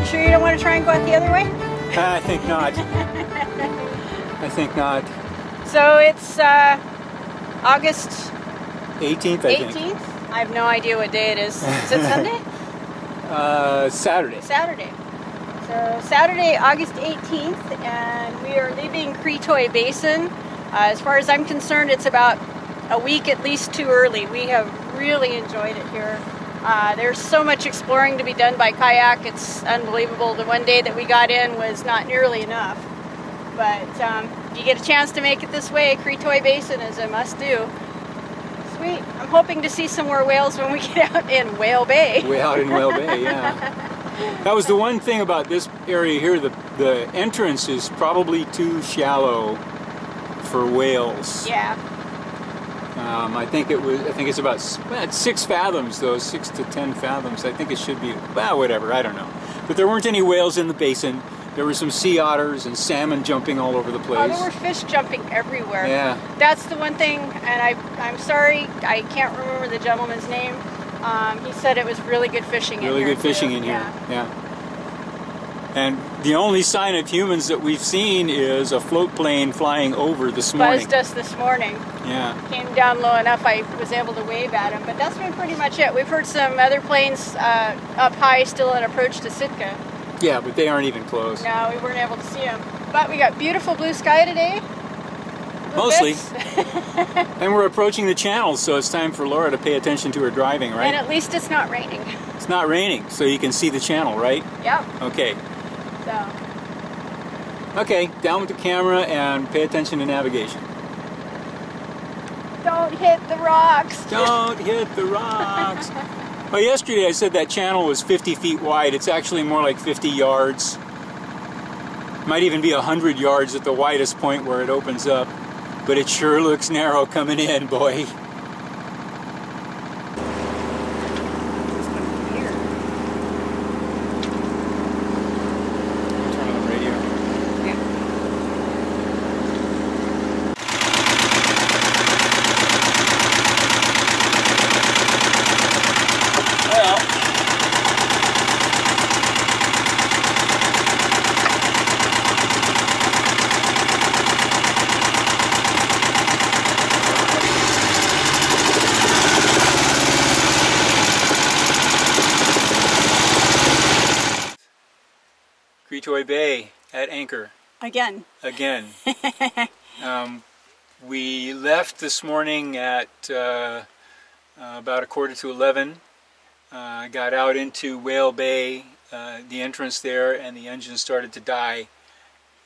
sure you don't want to try and go out the other way? I think not. I think not. So it's August 18th, I think. 18th? I have no idea what day it is. Is it Sunday? Saturday. Saturday. So Saturday, August 18th, and we are leaving Kritoi Basin. As far as I'm concerned, it's about a week at least too early. We have really enjoyed it here. There's so much exploring to be done by kayak. It's unbelievable. The one day that we got in was not nearly enough. But if you get a chance to make it this way, Kritoi Basin is a must-do. Sweet. I'm hoping to see some more whales when we get out in Whale Bay. Way out in Whale Bay, yeah. That was the one thing about this area here. The entrance is probably too shallow for whales. Yeah. I think it's about 6 fathoms though, 6 to 10 fathoms. I think it should be, well, whatever, I don't know. But there weren't any whales in the basin. There were some sea otters and salmon jumping all over the place. Oh, there were fish jumping everywhere. Yeah. That's the one thing, and I'm sorry, I can't remember the gentleman's name. He said it was really good fishing in here. Really good fishing in here, yeah. And the only sign of humans that we've seen is a float plane flying over this morning. Buzzed us this morning. Yeah. Came down low enough I was able to wave at him, but that's been pretty much it. We've heard some other planes up high still on approach to Sitka. Yeah, but they aren't even close. No, we weren't able to see them. But we got beautiful blue sky today. Mostly. And we're approaching the channel, so it's time for Laura to pay attention to her driving, right? And at least it's not raining. It's not raining, so you can see the channel, right? Yep. Okay. So. Okay, down with the camera and pay attention to navigation. Don't hit the rocks. Don't hit the rocks. Well, yesterday I said that channel was 50 feet wide. It's actually more like 50 yards. Might even be 100 yards at the widest point where it opens up. But it sure looks narrow coming in, boy. Kritoi Bay at anchor. Again. Again. We left this morning at about 10:45. Got out into Whale Bay, the entrance there, and the engine started to die.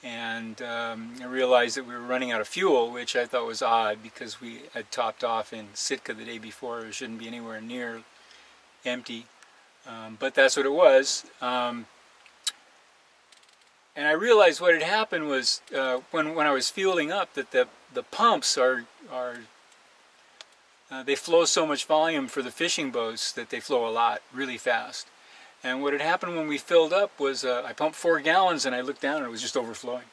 And I realized that we were running out of fuel, which I thought was odd because we had topped off in Sitka the day before. It shouldn't be anywhere near empty. But that's what it was. And I realized what had happened was when I was fueling up that the pumps they flow so much volume for the fishing boats that they flow a lot, really fast. And what had happened when we filled up was I pumped 4 gallons and I looked down and it was just overflowing.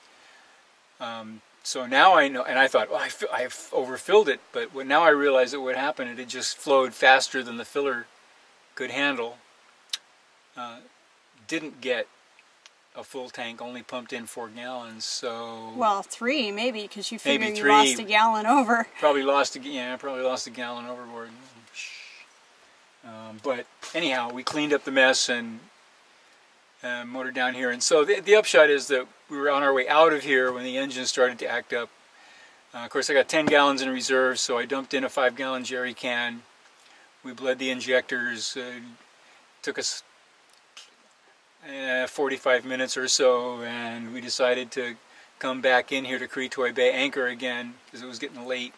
So now I know, and I thought, oh, I've overfilled it, but now I realize that what happened, it had just flowed faster than the filler could handle. Didn't get a full tank, only pumped in 4 gallons, so... Well, 3 maybe, because you figure you lost a gallon over. Probably lost a gallon overboard. But anyhow, we cleaned up the mess and motored down here. And so the upshot is that we were on our way out of here when the engine started to act up. Of course, I got 10 gallons in reserve, so I dumped in a 5-gallon jerry can. We bled the injectors. Took us 45 minutes or so, and we decided to come back in here to Kritoi Bay, anchor again, because it was getting late.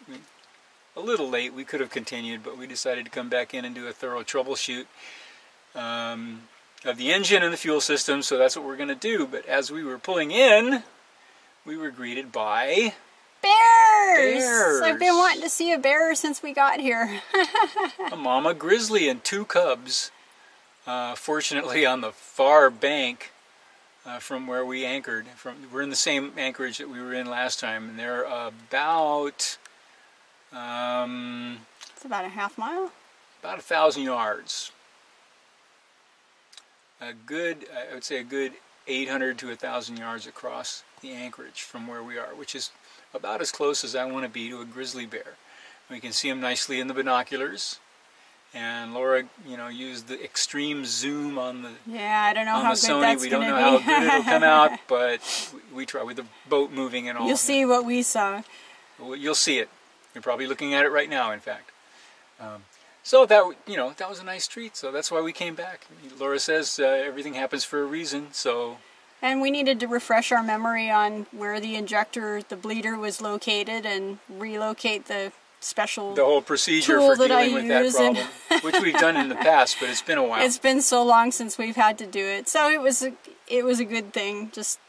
A little late. We could have continued, but we decided to come back in and do a thorough troubleshoot of the engine and the fuel system, so that's what we're going to do. But as we were pulling in, we were greeted by... Bears! I've been wanting to see a bear since we got here. A mama grizzly and 2 cubs. Fortunately on the far bank from where we anchored. We're in the same anchorage that we were in last time, and they're about... it's about a half mile? About 1,000 yards. I would say a good 800 to 1,000 yards across the anchorage from where we are, which is about as close as I want to be to a grizzly bear. We can see them nicely in the binoculars. And Laura, used the extreme zoom on the I don't know how good Sony. that's We don't going know to be. how good it'll come out, but we try with the boat moving and all. You'll see what we saw. Well, you'll see it. You're probably looking at it right now, in fact. So that was a nice treat. So that's why we came back. Laura says everything happens for a reason. So. And we needed to refresh our memory on where the bleeder was located, and relocate the whole procedure for dealing with that problem, and which we've done in the past, but it's been a while. It's been so long since we've had to do it, so it was a good thing. Just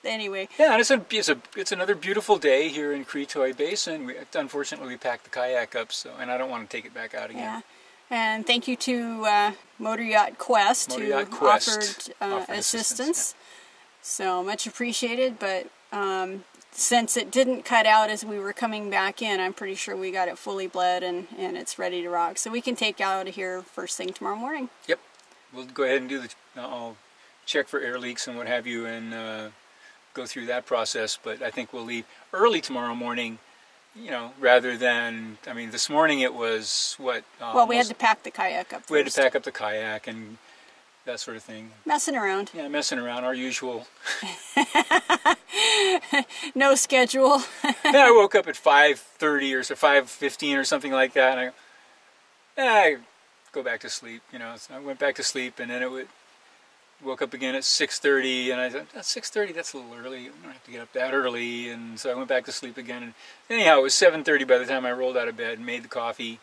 anyway. Yeah, and it's another beautiful day here in Kritoi Basin. Unfortunately, we packed the kayak up, and I don't want to take it back out again. Yeah, and thank you to Motor Yacht Quest who offered assistance. Yeah. So much appreciated, but. Since it didn't cut out as we were coming back in, I'm pretty sure we got it fully bled and it's ready to rock. So we can take out of here first thing tomorrow morning. Yep. We'll go ahead and do I'll check for air leaks and what have you, and go through that process. But I think we'll leave early tomorrow morning, rather than, this morning it was what? Well, we had to pack the kayak up first. We had to pack up the kayak and that sort of thing. Messing around. Yeah, messing around, our usual. No schedule. Then I woke up at 5:30 or so, 5:15 or something like that, and I go back to sleep. So I went back to sleep, and then woke up again at 6:30, and I thought, that's 6:30, that's a little early. I don't have to get up that early, and so I went back to sleep again. And anyhow, it was 7:30 by the time I rolled out of bed and made the coffee,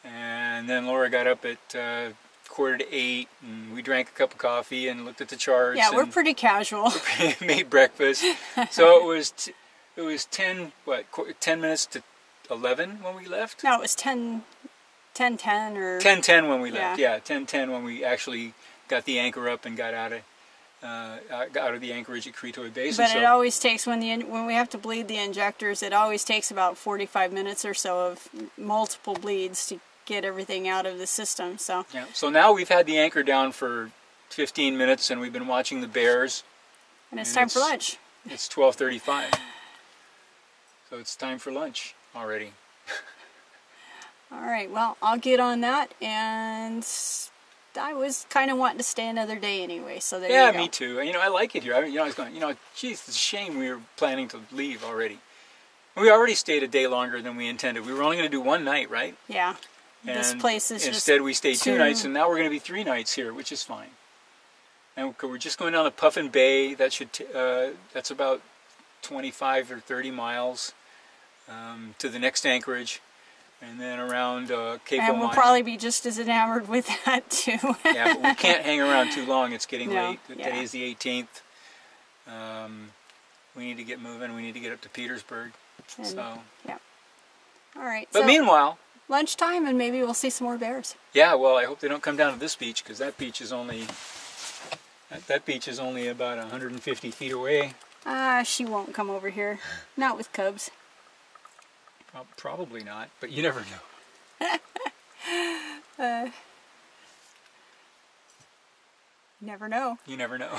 and then Laura got up at 7:45, and we drank a cup of coffee and looked at the charts. Yeah, we're pretty casual. Made breakfast. So it was 10 minutes to 11 when we left? No, it was 10:10 or 10:10 when we left. Yeah, 10:10 when we actually got the anchor up and got out of the anchorage at Kritoi Basin. But it always takes, when we have to bleed the injectors, it always takes about 45 minutes or so of multiple bleeds to get everything out of the system. So yeah. So now we've had the anchor down for 15 minutes, and we've been watching the bears. And it's time for lunch. It's 12:35. So it's time for lunch already. All right. Well, I'll get on that, and I was kind of wanting to stay another day anyway. So there you go. Yeah, me too. I like it here. I was going, geez, it's a shame we were planning to leave already. We already stayed a day longer than we intended. We were only going to do one night, right? Yeah. And this place is instead we stayed 2 nights, and now we're going to be 3 nights here, which is fine. And we're just going down the Puffin Bay. That's about 25 or 30 miles to the next anchorage, and then around Cape And we'll probably be just as enamored with that too. Yeah, but we can't hang around too long. It's getting late. Yeah. Today is the 18th. We need to get moving. We need to get up to Petersburg. Yeah. All right. But meanwhile, lunchtime, and maybe we'll see some more bears. Yeah, well, I hope they don't come down to this beach, because that beach is only about 150 feet away. She won't come over here. Not with cubs. Probably not, but you never know. Never know. You never know.